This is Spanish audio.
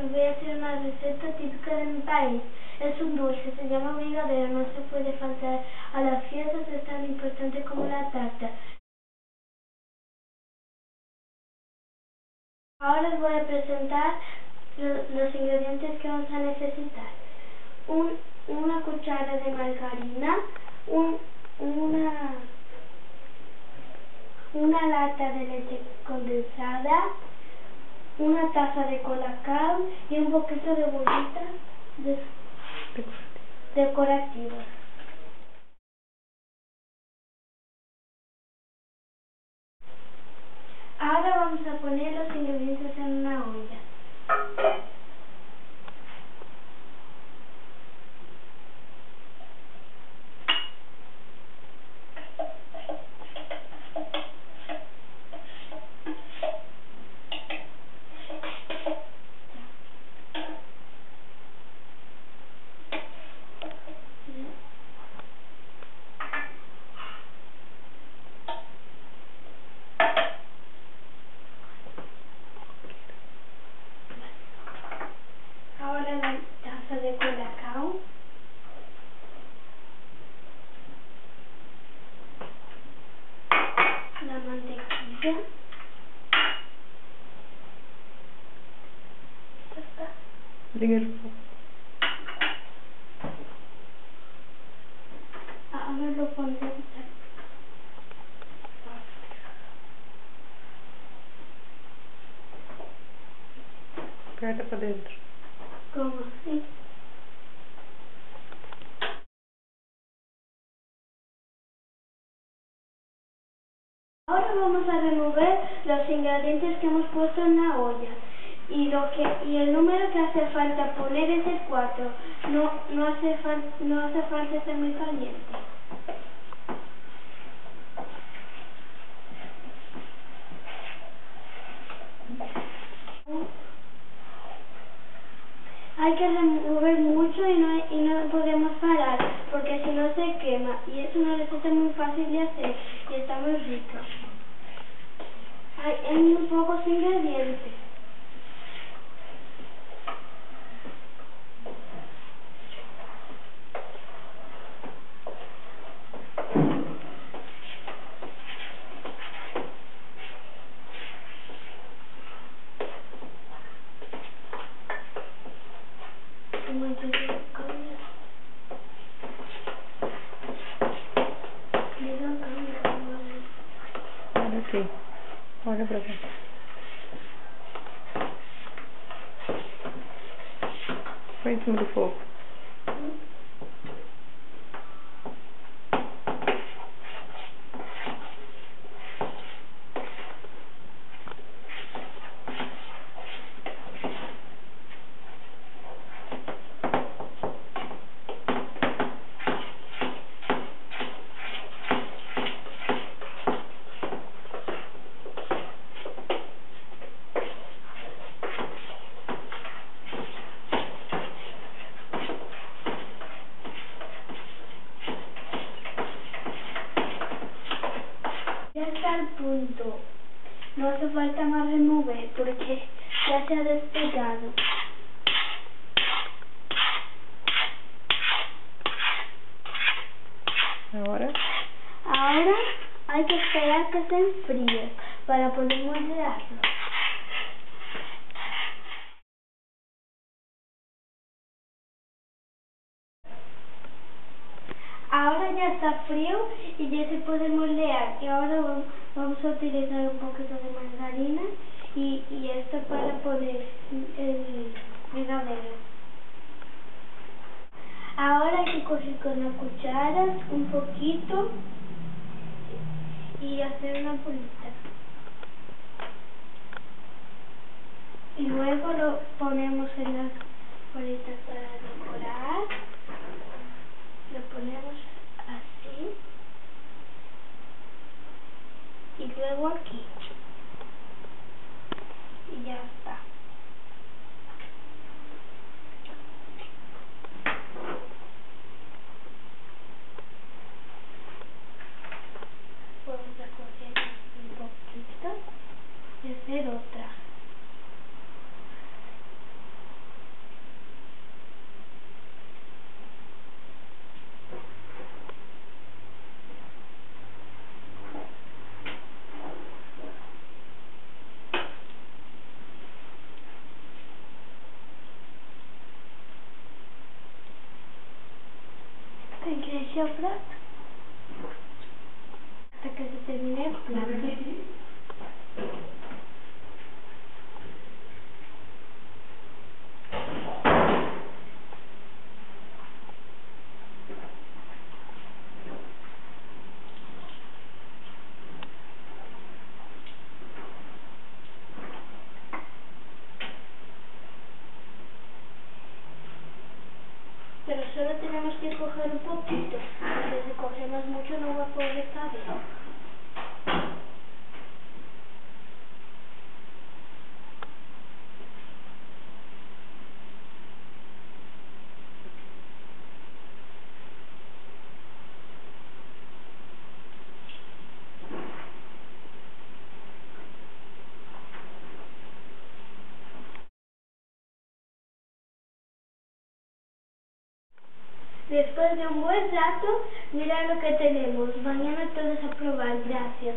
voy a hacer una receta típica de mi país. Es un dulce, se llama brigadeiro, no se puede faltar a las fiestas, es tan importante como la tarta. Ahora les voy a presentar los ingredientes que vamos a necesitar. Una cuchara de margarina, una lata de leche condensada, una taza de colacao y un poquito de bolitas decorativas. Ahora vamos a poner los ingredientes en una olla. Ahora la taza de colacao, la mantequilla, ahora lo ponemos Aperta para dentro. como así. Ahora vamos a remover los ingredientes que hemos puesto en la olla y el número que hace falta poner es el 4. No hace falta estar muy caliente. Hay que remover mucho y no podemos parar porque si no se quema y es una receta muy fácil de hacer y está muy rica. Hay muy pocos ingredientes. Olha aqui. Olha pra cá. Põe em cima do fogo. Ya está al punto. No hace falta más remover porque ya se ha despegado. Ahora hay que esperar que se enfríe para poder moldearlo. Ahora ya está frío y ya se puede moldear. Y ahora vamos a utilizar un poquito de margarina y esto para poner el brigadeiro. Ahora hay que coger con la cuchara un poquito y hacer una bolita. Y luego lo ponemos en las bolitas para decorar. Lo ponemos así. Y luego aquí. Y ya está. Vamos a coger un poquito y hacer otra. hacia el plato hasta que se termine el plato. Pero solo tenemos que coger un poquito, porque si cogemos mucho no va a poder estar bien. Después de un buen rato, mira lo que tenemos. Mañana todos a probar. Gracias.